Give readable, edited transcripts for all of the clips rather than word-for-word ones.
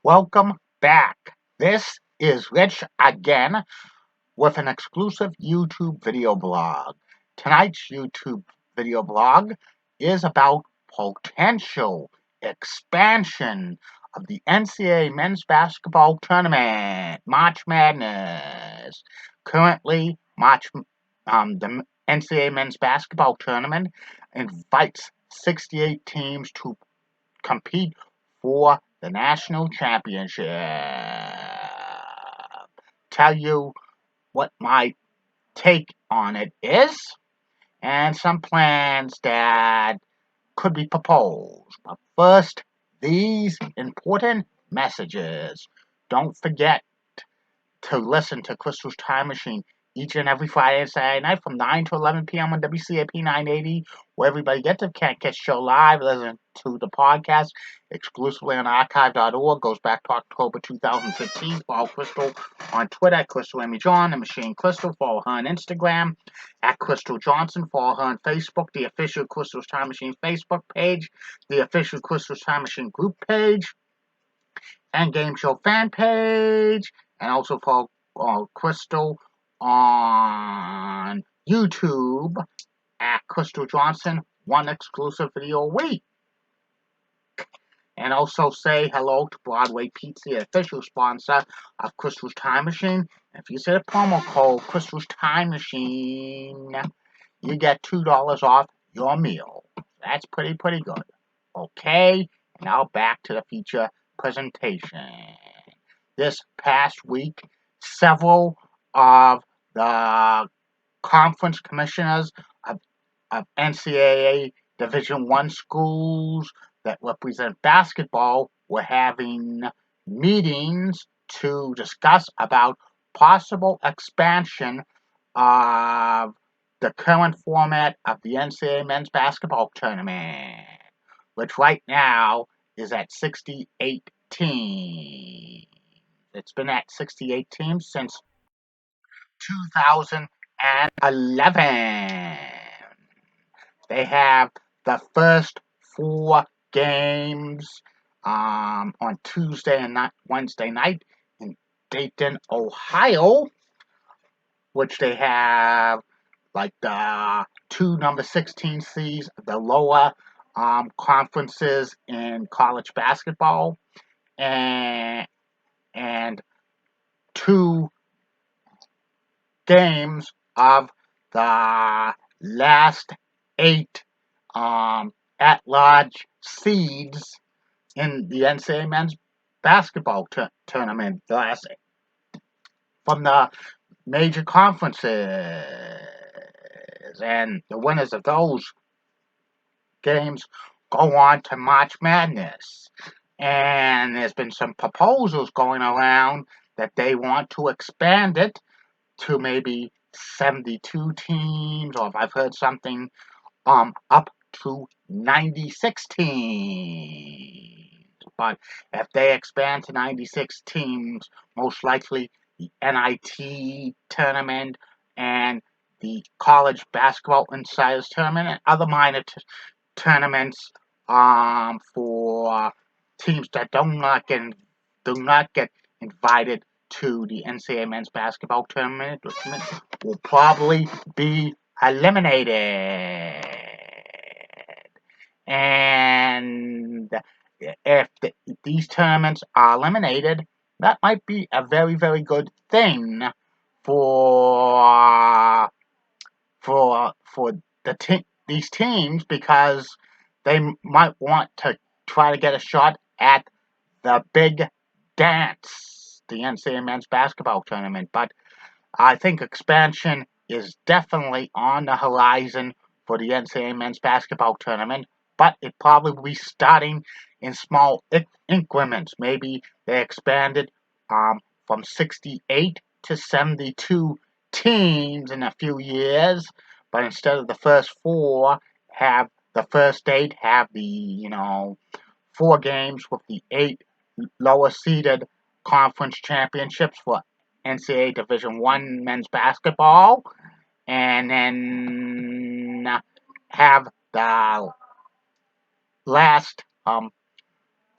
Welcome back. This is Rich again with an exclusive YouTube video blog. Tonight's YouTube video blog is about potential expansion of the NCAA men's basketball tournament, March Madness. Currently, the NCAA men's basketball tournament invites 68 teams to compete for the national championship. Tell you what my take on it is and some plans that could be proposed. But first, these important messages. Don't forget to listen to Crystal's Time Machine each and every Friday and Saturday night from 9 to 11 p.m. on WCAP 980, where everybody gets it. Can't catch the show live. Listen to the podcast exclusively on archive.org. Goes back to October 2015. Follow Crystal on Twitter at Crystal Amy John, the Machine Crystal. Follow her on Instagram at Crystal Johnson. Follow her on Facebook, the official Crystal's Time Machine Facebook page, the official Crystal's Time Machine group page, and Game Show fan page, and also follow Crystal on YouTube at Crystal Johnson, one exclusive video a week. And also say hello to Broadway Pizza, the official sponsor of Crystal's Time Machine. If you say the promo code Crystal's Time Machine, you get $2 off your meal. That's pretty good. Okay, now back to the feature presentation. This past week, several of the conference commissioners of NCAA Division I schools that represent basketball were having meetings to discuss about possible expansion of the current format of the NCAA men's basketball tournament, which right now is at 68 teams. It's been at 68 teams since 2011. They have the first 4 games on Tuesday and Wednesday night in Dayton, Ohio, which they have like the 2 number 16 seeds, the lower conferences in college basketball, and 2 games of the last 8 at-large seeds in the NCAA men's basketball tournament, from the major conferences, and the winners of those games go on to March Madness. And there's been some proposals going around that they want to expand it to maybe 72 teams, or if I've heard something, up to 96 teams. But if they expand to 96 teams, most likely the NIT tournament and the College Basketball Insiders tournament and other minor tournaments for teams that do not get invited to the NCAA men's basketball tournament will probably be eliminated. And if these tournaments are eliminated, that might be a very good thing for these teams, because they might want to try to get a shot at the big dance, the NCAA men's basketball tournament. But I think expansion is definitely on the horizon for the NCAA men's basketball tournament, but it probably will be starting in small increments. Maybe they expanded from 68 to 72 teams in a few years, but instead of the first 4, have the first 8 have the 4 games with the 8 lower seeded conference championships for NCAA Division I men's basketball, and then have the last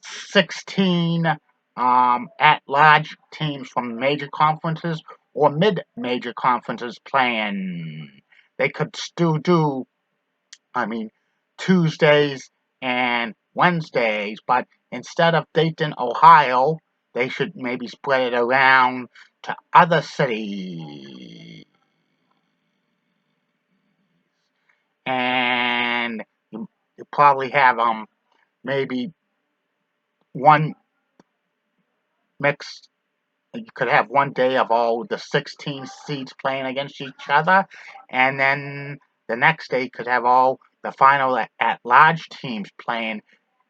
16 at-large teams from major conferences or mid-major conferences playing. They could still do, Tuesdays and Wednesdays, but instead of Dayton, Ohio, they should maybe spread it around to other cities. And you probably have maybe one mix. You could have one day of all the 16 seeds playing against each other, and then the next day could have all the final at-large teams playing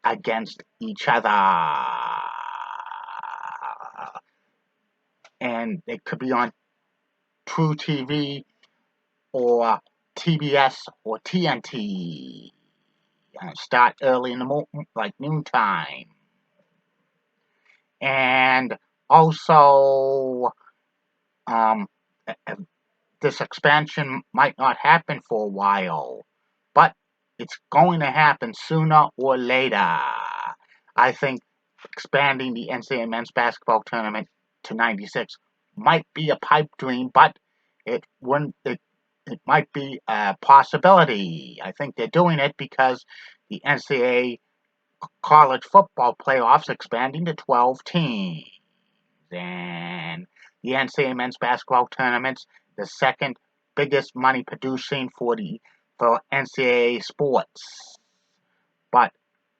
against each other. And it could be on True TV or TBS or TNT. Start early in the morning, like noontime. And also, this expansion might not happen for a while, but it's going to happen sooner or later. I think expanding the NCAA men's basketball tournament to 96 might be a pipe dream, but it might be a possibility. I think they're doing it because the NCAA college football playoffs expanding to 12 teams. And the NCAA men's basketball tournament's the second biggest money producing for NCAA sports. But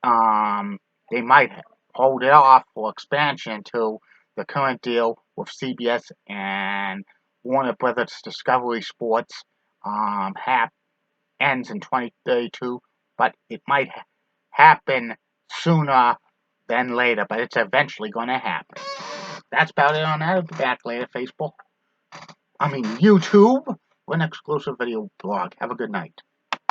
they might hold it off for expansion until the current deal with CBS and Warner Brothers Discovery Sports ends in 2032. But it might happen sooner than later, but it's eventually going to happen. That's about it on that. I'll be back later. YouTube, with an exclusive video blog. Have a good night.